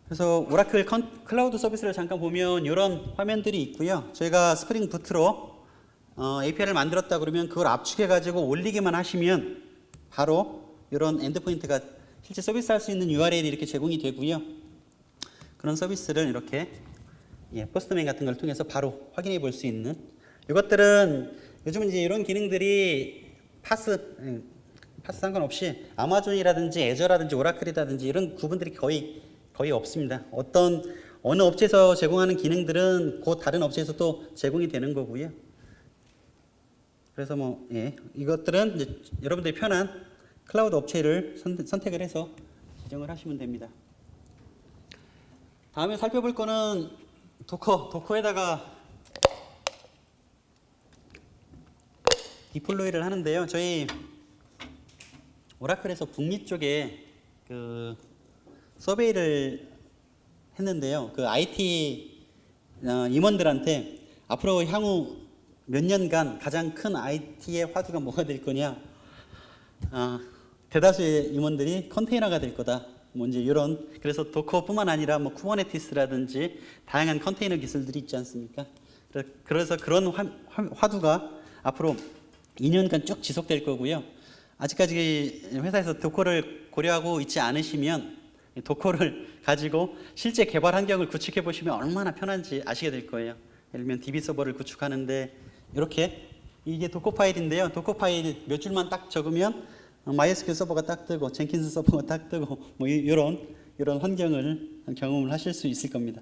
그래서 오라클 클라우드 서비스를 잠깐 보면 이런 화면들이 있고요. 저희가 스프링 부트로 API를 만들었다 그러면 그걸 압축해 가지고 올리기만 하시면 바로 이런 엔드포인트가 실제 서비스할 수 있는 URL이 이렇게 제공이 되고요. 그런 서비스를 이렇게 포스트맨 같은 걸 통해서 바로 확인해 볼 수 있는, 이것들은 요즘은 이제 이런 기능들이 파스 상관없이 아마존이라든지 애저라든지 오라클이라든지 이런 구분들이 거의 없습니다. 어느 업체에서 제공하는 기능들은 그 다른 업체에서 또 제공이 되는 거고요. 그래서 이것들은 이제 여러분들이 편한 클라우드 업체를 선택을 해서 지정을 하시면 됩니다. 다음에 살펴볼 거는 도커에다가 디플로이를 하는데요. 저희 오라클에서 북미 쪽에 그 서베이를 했는데요. 그 IT 임원들한테 앞으로 향후 몇 년간 가장 큰 IT의 화두가 뭐가 될 거냐? 대다수의 임원들이 컨테이너가 될 거다. 뭐 이제 이런, 그래서 도커뿐만 아니라 뭐 쿠버네티스라든지 다양한 컨테이너 기술들이 있지 않습니까? 그래서 그런 화두가 앞으로 2년간 쭉 지속될 거고요. 아직까지 회사에서 도커를 고려하고 있지 않으시면 도커를 가지고 실제 개발 환경을 구축해 보시면 얼마나 편한지 아시게 될 거예요. 예를 들면 DB 서버를 구축하는데 이렇게 이게 도커 파일인데요. 도커 파일 몇 줄만 딱 적으면 MySQL 서버가 딱 뜨고 젠킨스 서버가 딱 뜨고 뭐 이런 환경을 경험을 하실 수 있을 겁니다.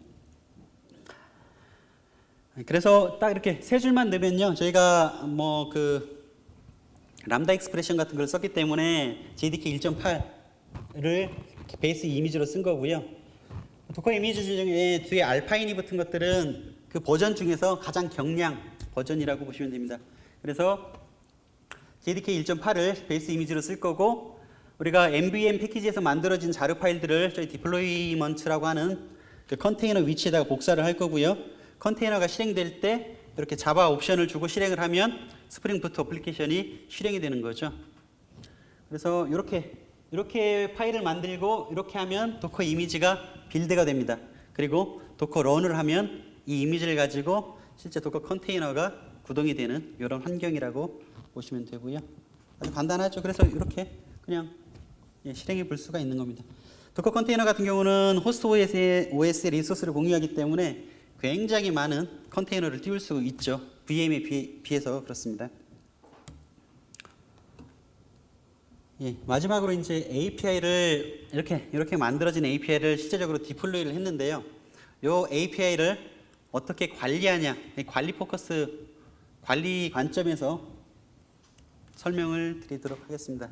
그래서 딱 이렇게 세 줄만 넣으면요, 저희가 뭐 그 람다 익스프레션 같은 걸 썼기 때문에 JDK 1.8를 베이스 이미지로 쓴 거고요. 도커 이미지 중에 뒤에 알파인이 붙은 것들은 그 버전 중에서 가장 경량 버전이라고 보시면 됩니다. 그래서 JDK 1.8을 베이스 이미지로 쓸 거고, 우리가 MVM 패키지에서 만들어진 자료 파일들을 저희 디플로이먼트라고 하는 그 컨테이너 위치에다가 복사를 할 거고요. 컨테이너가 실행될 때 이렇게 자바 옵션을 주고 실행을 하면 스프링 부트 어플리케이션이 실행이 되는 거죠. 그래서 이렇게 파일을 만들고 이렇게 하면 도커 이미지가 빌드가 됩니다. 그리고 도커 런을 하면 이 이미지를 가지고 실제 도커 컨테이너가 구동이 되는 이런 환경이라고 보시면 되고요. 아주 간단하죠. 그래서 이렇게 그냥 실행해 볼 수가 있는 겁니다. 도커 컨테이너 같은 경우는 호스트 OS의 리소스를 공유하기 때문에 굉장히 많은 컨테이너를 띄울 수 있죠. VM에 비해서 그렇습니다. 마지막으로 이제 API를 이렇게 만들어진 API를 실제적으로 디플로이를 했는데요. 이 API를 어떻게 관리하냐, 관리 포커스, 관리 관점에서 설명을 드리도록 하겠습니다.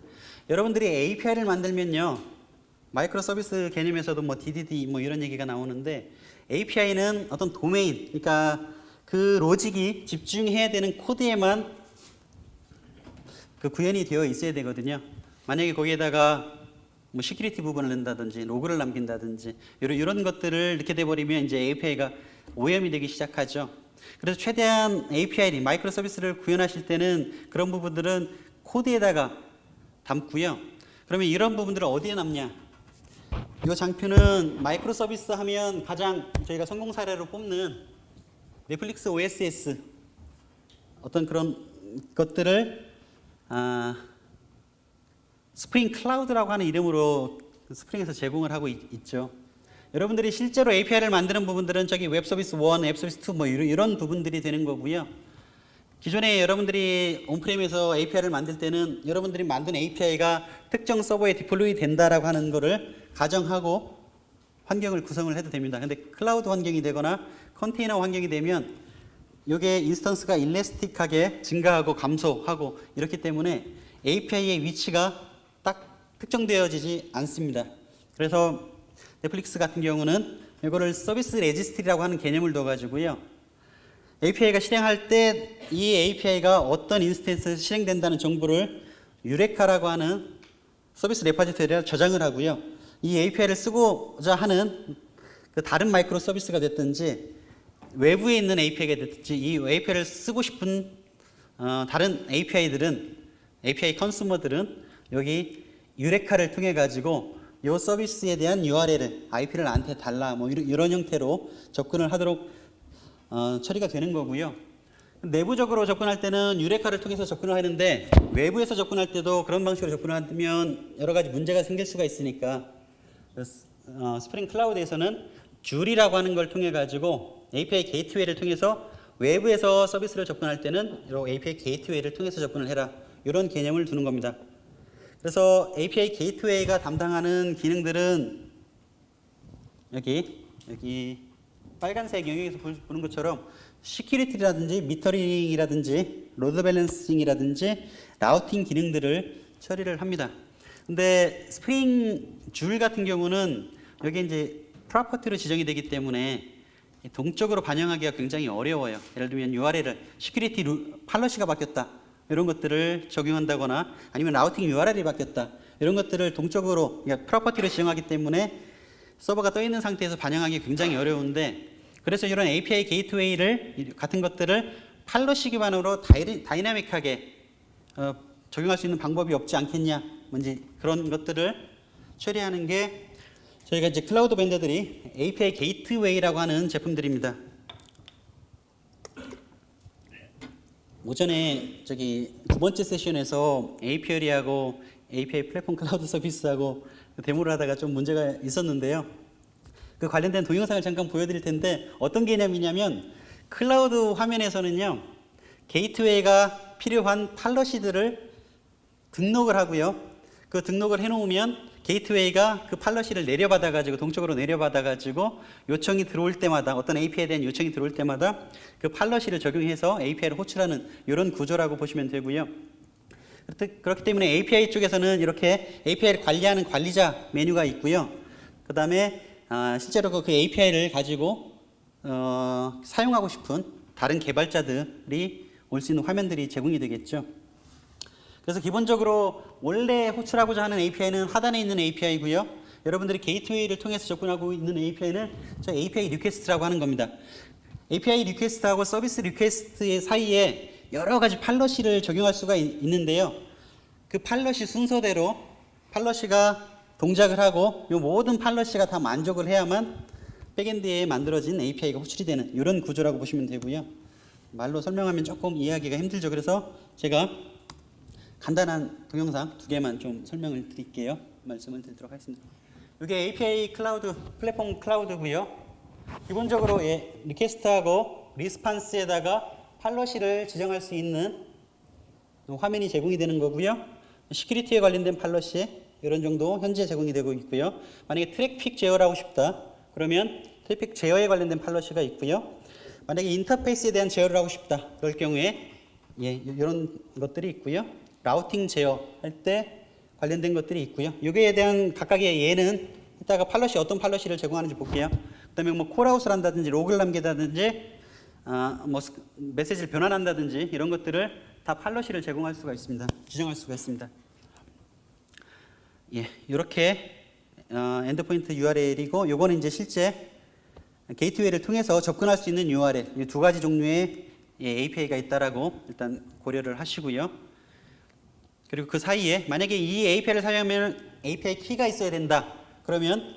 여러분들이 API를 만들면요, 마이크로 서비스 개념에서도 뭐 DDD 뭐 이런 얘기가 나오는데, API는 어떤 도메인, 그러니까 그 로직이 집중해야 되는 코드에만 그 구현이 되어 있어야 되거든요. 만약에 거기에다가 뭐 시큐리티 부분을 넣는다든지 로그를 남긴다든지 이런 것들을 넣게 돼 버리면 이제 API가 오염이 되기 시작하죠. 그래서 최대한 API, 마이크로 서비스를 구현하실 때는 그런 부분들은 코드에다가 담고요. 그러면 이런 부분들은 어디에 남냐? 이 장표는 마이크로 서비스 하면 가장 저희가 성공 사례로 뽑는 넷플릭스 OSS 어떤 그런 것들을 스프링 클라우드라고 하는 이름으로 스프링에서 제공을 하고 있죠. 여러분들이 실제로 API를 만드는 부분들은 저기 웹 서비스 1, 웹 서비스 2 뭐 이런 부분들이 되는 거고요. 기존에 여러분들이 온프레임에서 API를 만들 때는 여러분들이 만든 API가 특정 서버에 디플로이 된다라고 하는 거를 가정하고 환경을 구성을 해도 됩니다. 근데 클라우드 환경이 되거나 컨테이너 환경이 되면 이게 인스턴스가 일레스틱하게 증가하고 감소하고 이렇기 때문에 API의 위치가 딱 특정되어지지 않습니다. 그래서 넷플릭스 같은 경우는 이거를 서비스 레지스트리라고 하는 개념을 둬가지고요. API가 실행할 때 이 API가 어떤 인스턴스에서 실행된다는 정보를 유레카라고 하는 서비스 레파지토리에 저장을 하고요. 이 API를 쓰고자 하는 그 다른 마이크로 서비스가 됐든지 외부에 있는 API가 됐든지 이 API를 쓰고 싶은 다른 API 컨슈머들은 여기 유레카를 통해 가지고 이 서비스에 대한 URL을 IP를 나한테 달라 뭐 이런 형태로 접근을 하도록 처리가 되는 거고요. 내부적으로 접근할 때는 유레카를 통해서 접근을 하는데 외부에서 접근할 때도 그런 방식으로 접근하면 여러 가지 문제가 생길 수가 있으니까 스프링 클라우드에서는 줄이라고 하는 걸 통해 가지고 API 게이트웨이를 통해서 외부에서 서비스를 접근할 때는 이 API 게이트웨이를 통해서 접근을 해라 이런 개념을 두는 겁니다. 그래서 API 게이트웨이가 담당하는 기능들은 여기 빨간색 영역에서 보는 것처럼 시큐리티라든지 미터링이라든지 로드 밸런싱이라든지 라우팅 기능들을 처리를 합니다. 근데 스프링 줄 같은 경우는 여기 이제 프로퍼티로 지정이 되기 때문에 동적으로 반영하기가 굉장히 어려워요. 예를 들면 URL을 시큐리티 팔러시가 바뀌었다 이런 것들을 적용한다거나 아니면 라우팅 URL이 바뀌었다 이런 것들을 동적으로 프로퍼티로 지정하기 때문에 서버가 떠 있는 상태에서 반영하기 굉장히 어려운데, 그래서 이런 API 게이트웨이를 같은 것들을 팔러시 기반으로 다이나믹하게 적용할 수 있는 방법이 없지 않겠냐, 뭔지 그런 것들을 처리하는 게 저희가 이제 클라우드 벤더들이 API 게이트웨이라고 하는 제품들입니다. 오전에 저기 두 번째 세션에서 API하고 API 플랫폼 클라우드 서비스하고 데모를 하다가 좀 문제가 있었는데요. 그 관련된 동영상을 잠깐 보여드릴 텐데 어떤 개념이냐면 클라우드 화면에서는요. 게이트웨이가 필요한 팔러시들을 등록을 하고요. 그 등록을 해놓으면 게이트웨이가 그 팔러시를 내려받아가지고 동쪽으로 내려받아가지고 요청이 들어올 때마다 어떤 API에 대한 요청이 들어올 때마다 그 팔러시를 적용해서 API를 호출하는 이런 구조라고 보시면 되고요. 그렇기 때문에 API 쪽에서는 이렇게 API를 관리하는 관리자 메뉴가 있고요. 그 다음에 실제로 그 API를 가지고 사용하고 싶은 다른 개발자들이 올 수 있는 화면들이 제공이 되겠죠. 그래서 기본적으로 원래 호출하고자 하는 API는 하단에 있는 API고요. 여러분들이 게이트웨이를 통해서 접근하고 있는 API는 저 API 리퀘스트라고 하는 겁니다. API 리퀘스트하고 서비스 리퀘스트 사이에 여러 가지 팔러시를 적용할 수가 있는데요. 그 팔러시 순서대로 팔러시가 동작을 하고 이 모든 팔러시가 다 만족을 해야만 백엔드에 만들어진 API가 호출이 되는 이런 구조라고 보시면 되고요. 말로 설명하면 조금 이해하기가 힘들죠. 그래서 제가 간단한 동영상 2개만 좀 설명을 드릴게요. 말씀을 드리도록 하겠습니다. 이게 API 클라우드, 플랫폼 클라우드고요. 기본적으로 리퀘스트하고 리스판스에다가 팔러시를 지정할 수 있는 화면이 제공이 되는 거고요. 시큐리티에 관련된 팔러시 이런 정도 현재 제공이 되고 있고요. 만약에 트래픽 제어를 하고 싶다 그러면 트래픽 제어에 관련된 팔러시가 있고요. 만약에 인터페이스에 대한 제어를 하고 싶다 그럴 경우에 이런 것들이 있고요. 라우팅 제어 할 때 관련된 것들이 있고요. 여기에 대한 각각의 예는 이따가 팔러시 어떤 팔러시를 제공하는지 볼게요. 그다음에 뭐 콜아웃을 한다든지 로그를 남긴다든지 뭐 메시지를 변환한다든지 이런 것들을 다 팔러시를 제공할 수가 있습니다. 지정할 수가 있습니다. 이렇게 엔드포인트 URL이고 요거는 이제 실제 게이트웨이를 통해서 접근할 수 있는 URL 이 두 가지 종류의 API가 있다라고 일단 고려를 하시고요. 그리고 그 사이에 만약에 이 API를 사용하면 API 키가 있어야 된다. 그러면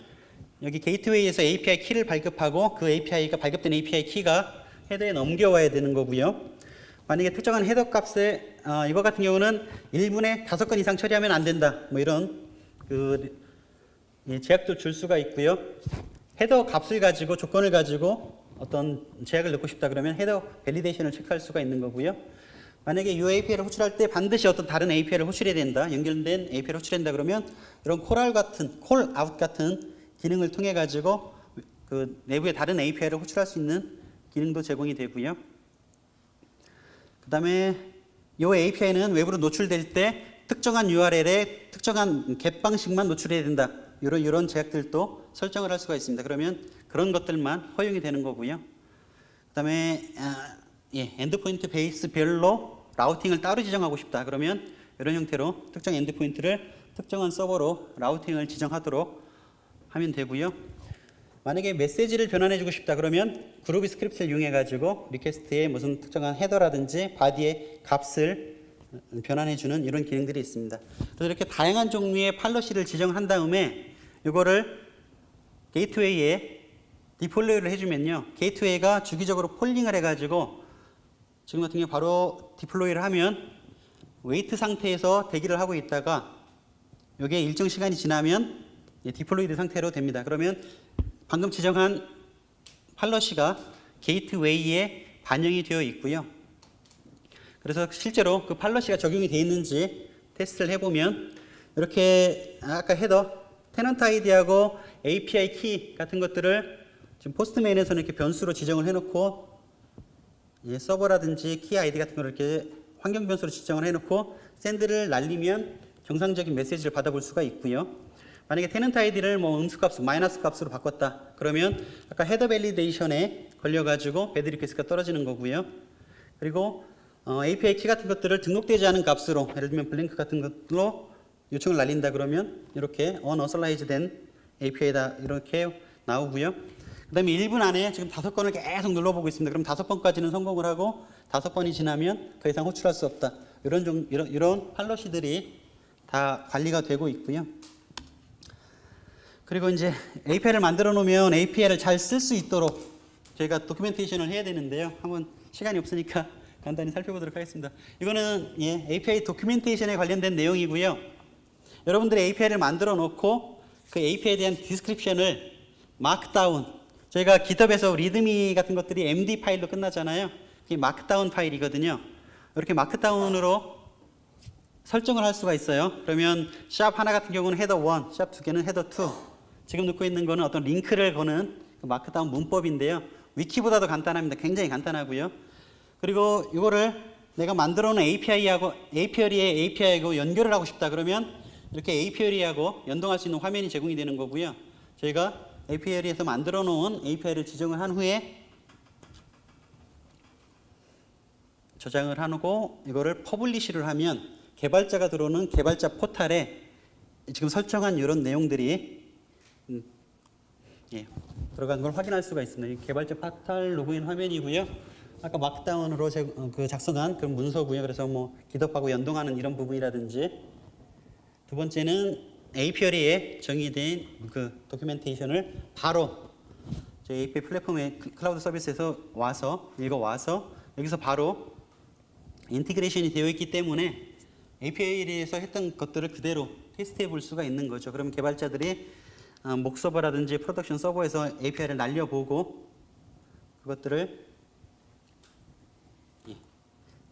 여기 게이트웨이에서 API 키를 발급하고 그 API가 발급된 API 키가 헤더에 넘겨와야 되는 거고요. 만약에 특정한 헤더 값에 이거 같은 경우는 1분에 5건 이상 처리하면 안 된다. 뭐 이런 제약도 줄 수가 있고요. 헤더 값을 가지고 조건을 가지고 어떤 제약을 넣고 싶다 그러면 헤더 밸리데이션을 체크할 수가 있는 거고요. 만약에 이 API를 호출할 때 반드시 어떤 다른 API를 호출해야 된다. 연결된 API를 호출한다 그러면 이런 콜아웃 같은 기능을 통해 가지고 그 내부의 다른 API를 호출할 수 있는 기능도 제공이 되고요. 그 다음에 이 API는 외부로 노출될 때 특정한 URL에 특정한 겟 방식만 노출해야 된다. 이런 제약들도 설정을 할 수가 있습니다. 그러면 그런 것들만 허용이 되는 거고요. 그 다음에 엔드포인트 베이스별로 라우팅을 따로 지정하고 싶다. 그러면 이런 형태로 특정 엔드포인트를 특정한 서버로 라우팅을 지정하도록 하면 되고요. 만약에 메시지를 변환해주고 싶다 그러면 그루비 스크립트를 이용해가지고 리퀘스트에 무슨 특정한 헤더라든지 바디의 값을 변환해주는 이런 기능들이 있습니다. 그래서 이렇게 다양한 종류의 팔러시를 지정한 다음에 이거를 게이트웨이에 디플로이를 해주면요. 게이트웨이가 주기적으로 폴링을 해가지고 지금 같은 경우 바로 디플로이를 하면 웨이트 상태에서 대기를 하고 있다가 이게 일정 시간이 지나면 디플로이드 상태로 됩니다. 그러면 방금 지정한 팔러시가 게이트웨이에 반영이 되어 있고요. 그래서 실제로 그 팔러시가 적용이 되어 있는지 테스트를 해보면 이렇게 아까 헤더, 테넌트 아이디하고 API 키 같은 것들을 지금 포스트메인에서는 이렇게 변수로 지정을 해놓고 서버라든지 키 아이디 같은 걸 이렇게 환경 변수로 지정을 해놓고 샌드를 날리면 정상적인 메시지를 받아볼 수가 있고요. 만약에 테넌트 아이디를 뭐 음수값, 마이너스 값으로 바꿨다. 그러면 아까 헤더 밸리데이션에 걸려가지고 배드 리퀘스트가 떨어지는 거고요. 그리고 API 키 같은 것들을 등록되지 않은 값으로 예를 들면 블랭크 같은 것으로 요청을 날린다 그러면 이렇게 unauthorized 된 API다 이렇게 나오고요. 그 다음에 1분 안에 지금 5건을 계속 눌러보고 있습니다. 그럼 5번까지는 성공을 하고 5번이 지나면 더 이상 호출할 수 없다. 이런 팔러시들이 다 관리가 되고 있고요. 그리고 이제 API를 만들어 놓으면 API를 잘 쓸 수 있도록 저희가 도큐멘테이션을 해야 되는데요. 한번 시간이 없으니까 간단히 살펴보도록 하겠습니다. 이거는 API 도큐멘테이션에 관련된 내용이고요. 여러분들이 API를 만들어 놓고 그 API에 대한 디스크립션을 마크다운, 저희가 GitHub에서 리드미 같은 것들이 MD 파일로 끝나잖아요. 그게 마크다운 파일이거든요. 이렇게 마크다운으로 설정을 할 수가 있어요. 그러면 샵 하나 같은 경우는 헤더 1, 샵 두 개는 헤더 2. 지금 넣고 있는 거는 어떤 링크를 거는 그 마크다운 문법인데요. 위키보다도 간단합니다. 굉장히 간단하고요. 그리고 이거를 내가 만들어 놓은 API하고 연결을 하고 싶다 그러면 이렇게 API하고 연동할 수 있는 화면이 제공이 되는 거고요. 저희가 API에서 만들어 놓은 API를 지정을 한 후에 저장을 하고 이거를 퍼블리시를 하면 개발자가 들어오는 개발자 포탈에 지금 설정한 이런 내용들이 들어간 걸 확인할 수가 있습니다. 이 개발자 포탈 로그인 화면이고요. 아까 마크다운으로 작성한 그런 문서고요. 그래서 뭐 기덥하고 연동하는 이런 부분이라든지 두 번째는 API에 정의된 그 도큐멘테이션을 바로 저희 API 플랫폼의 클라우드 서비스에서 읽어와서 여기서 바로 인티그레이션이 되어 있기 때문에 API에서 했던 것들을 그대로 테스트해 볼 수가 있는 거죠. 그럼 개발자들이 목 서버라든지 프로덕션 서버에서 API를 날려보고 그것들을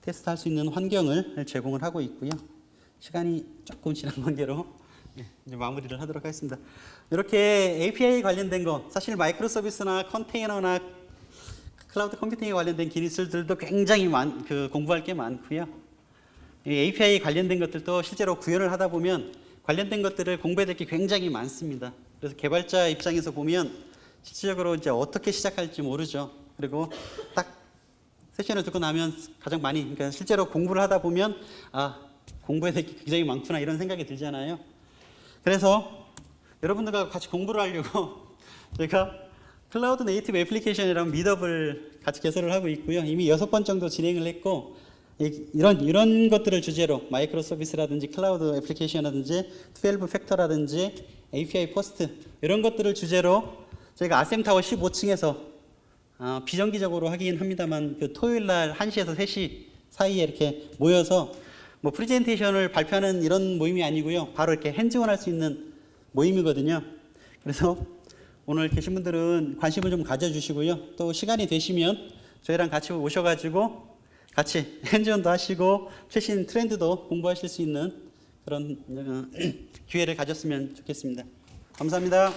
테스트할 수 있는 환경을 제공을 하고 있고요. 시간이 조금 지난 관계로 이제 마무리를 하도록 하겠습니다. 이렇게 API 관련된 거, 사실 마이크로 서비스나 컨테이너나 클라우드 컴퓨팅에 관련된 기술들도 굉장히 공부할 게 많고요. 이 API 관련된 것들도 실제로 구현을 하다 보면 관련된 것들을 공부해야 될 게 굉장히 많습니다. 그래서 개발자 입장에서 보면 실질적으로 이제 어떻게 시작할지 모르죠. 그리고 딱 세션을 듣고 나면 가장 많이, 그러니까 실제로 공부를 하다 보면 공부해야 될 게 굉장히 많구나 이런 생각이 들잖아요. 그래서 여러분들과 같이 공부를 하려고 제가 클라우드 네이티브 애플리케이션이라는 미드업을 같이 개설을 하고 있고요. 이미 6번 정도 진행을 했고 이런 것들을 주제로 마이크로 서비스라든지 클라우드 애플리케이션이라든지 12 팩터라든지 API 포스트 이런 것들을 주제로 저희가 아셈타워 15층에서 비정기적으로 하긴 합니다만 그 토요일 날 1시에서 3시 사이에 이렇게 모여서 뭐 프레젠테이션을 발표하는 이런 모임이 아니고요. 바로 이렇게 핸즈온 할 수 있는 모임이거든요. 그래서 오늘 계신 분들은 관심을 좀 가져주시고요. 또 시간이 되시면 저희랑 같이 오셔가지고 같이 핸즈온도 하시고 최신 트렌드도 공부하실 수 있는 그런 기회를 가졌으면 좋겠습니다. 감사합니다.